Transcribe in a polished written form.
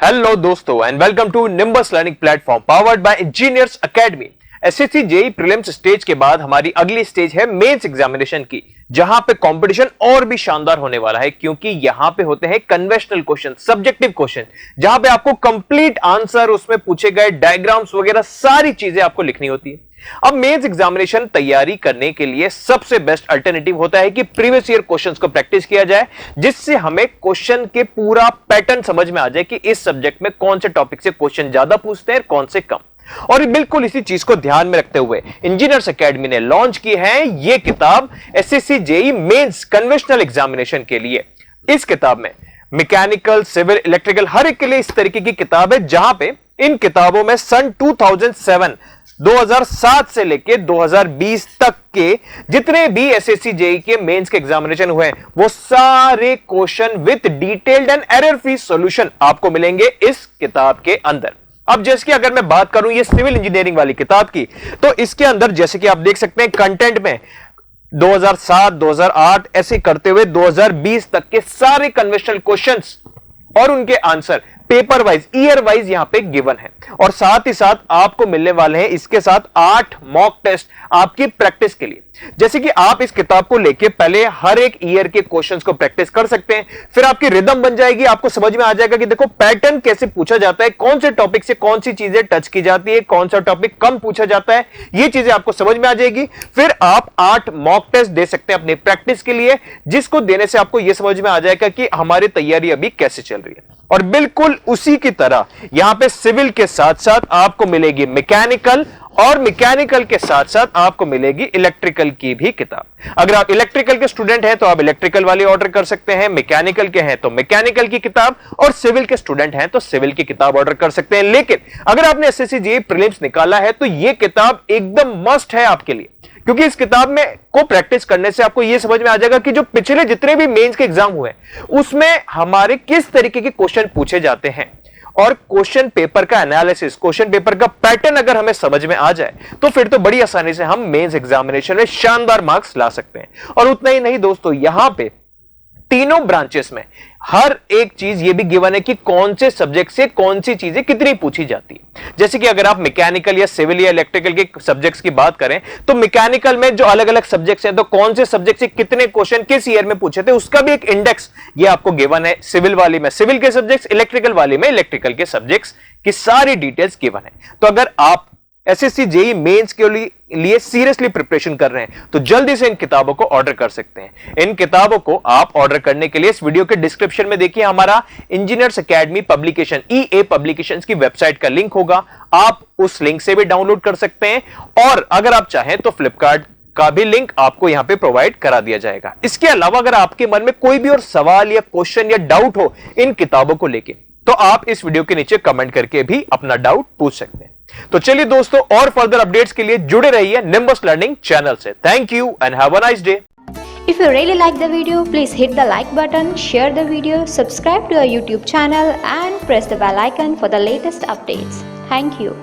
Hello दोस्तों and welcome to Nimbus learning platform powered by engineers academy. SSC JE prelims stage के बाद हमारी अगली स्टेज है मेंस एग्जामिनेशन की, जहां पे कंपटीशन और भी शानदार होने वाला है क्योंकि यहां पे होते हैं कन्वेंशनल क्वेश्चन, सब्जेक्टिव क्वेश्चन, जहां पे आपको कंप्लीट आंसर, उसमें पूछे गए डायग्राम्स वगैरह सारी चीजें आपको लिखनी होती है। अब मेंस एग्जामिनेशन तैयारी करने के लिए सबसे बेस्ट अल्टरनेटिव होता है कि प्रीवियस ईयर क्वेश्चंस को प्रैक्टिस किया जाए, जिससे हमें क्वेश्चन के पूरा पैटर्न समझ में आ जाए कि इस सब्जेक्ट में कौन से टॉपिक से क्वेश्चन ज्यादा पूछते हैं, कौन से कम। और बिल्कुल इसी चीज को ध्यान में रखते हुए इंजीनियर्स एकेडमी ने लॉन्च की है ये किताब SSC JE mains conventional examination के लिए। इस किताब में मैकेनिकल, सिविल, इलेक्ट्रिकल हर एक के लिए इस तरीके की किताब है, जहां पे इन किताबों में सन 2007 से लेके 2020 तक के जितने भी एसएससी जेई के मेंस के एग्जामिनेशन हुए हैं वो सारे question with detailed and error free solution आपको मिलेंगे इस किताब के अंदर। अब जैसे कि अगर मैं बात करूं ये सिविल इंजीनियरिंग वाली किताब की, तो इसके अंदर जैसे कि आप देख सकते हैं कंटेंट में 2007, 2008 ऐसे करते हुए 2020 तक के सारे कन्वेंशनल क्वेश्चंस और उनके answer paper wise, year wise यहां पे गिवन है। और साथ ही साथ आपको मिलने वाले हैं इसके साथ 8 मॉक टेस्ट आपकी प्रैक्टिस के लिए। जैसे कि आप इस किताब को लेके पहले हर एक ईयर के क्वेश्चंस को प्रैक्टिस कर सकते हैं, फिर आपकी रिदम बन जाएगी, आपको समझ में आ जाएगा कि देखो पैटर्न कैसे पूछा जाता है, कौन से टॉपिक से कौन सी चीजें टच की जाती है, कौन सा टॉपिक कम पूछा जाता है, ये चीजें आपको समझ में आ जाएगी। फिर आप 8 मॉक टेस्ट दे सकते हैं अपनी प्रैक्टिस के लिए, जिसको देने से आपको यह समझ में आ जाएगा कि हमारी तैयारी अभी कैसे चल रही है। और बिल्कुल उसी की तरह यहां पे सिविल के साथ साथ आपको मिलेगी मैकेनिकल, और मैकेनिकल के साथ साथ आपको मिलेगी इलेक्ट्रिकल की भी किताब। अगर आप इलेक्ट्रिकल के स्टूडेंट हैं तो आप इलेक्ट्रिकल वाली ऑर्डर कर सकते हैं, मैकेनिकल के हैं तो मैकेनिकल की किताब, और सिविल के स्टूडेंट हैं तो सिविल की किताब ऑर्डर कर सकते हैं। लेकिन अगर आपने एसएससी जेईई प्रीलिम्स निकाला है तो यह किताब एकदम मस्ट है आपके लिए, क्योंकि इस किताब में को प्रैक्टिस करने से आपको यह समझ में आ जाएगा कि जो पिछले जितने भी मेंस के एग्जाम हुए उसमें हमारे किस तरीके के क्वेश्चन पूछे जाते हैं, और क्वेश्चन पेपर का एनालिसिस, क्वेश्चन पेपर का पैटर्न अगर हमें समझ में आ जाए तो फिर तो बड़ी आसानी से हम मेंस एग्जामिनेशन में शानदार मार्क्स ला सकते हैं। और उतना ही नहीं दोस्तों, यहां पे तीनों ब्रांचेस में हर एक चीज ये भी गिवन है कि कौन से सब्जेक्ट से कौन सी चीजें कितनी पूछी जाती है। जैसे कि अगर आप मैकेनिकल या सिविल या इलेक्ट्रिकल के सब्जेक्ट्स की बात करें तो मैकेनिकल में जो अलग अलग सब्जेक्ट्स हैं तो कौन से सब्जेक्ट से कितने क्वेश्चन किस ईयर में पूछे थे उसका भी एक इंडेक्स ये आपको गिवन है। सिविल वाली में सिविल के सब्जेक्ट्स, इलेक्ट्रिकल वाली में इलेक्ट्रिकल के सब्जेक्ट्स की सारी डिटेल्स गिवन है। तो अगर आप एसएससी जेईई मेंस के लिए सीरियसली प्रिपरेशन कर रहे हैं तो जल्दी से इन किताबों को ऑर्डर कर सकते हैं। इन किताबों को आप ऑर्डर करने के लिए इस वीडियो के डिस्क्रिप्शन में देखिए हमारा इंजीनियर्स एकेडमी पब्लिकेशन ईए पब्लिकेशंस की वेबसाइट का लिंक होगा, आप उस लिंक से भी डाउनलोड कर सकते हैं, और अगर आप चाहें तो फ्लिपकार्ट का भी लिंक आपको यहां पे प्रोवाइड करा दिया जाएगा। इसके अलावा अगर आपके मन में कोई भी और सवाल या क्वेश्चन या डाउट हो इन किताबों को लेके तो आप इस वीडियो के नीचे कमेंट करके भी अपना डाउट पूछ सकते हैं। तो चलिए दोस्तों, और फर्दर अपडेट्स के लिए जुड़े रहिए निम्बस लर्निंग चैनल से। Thank you and have a nice day. If you really like the video, please hit the like button, share the video, subscribe to our YouTube channel and press the bell icon for the latest updates. Thank you.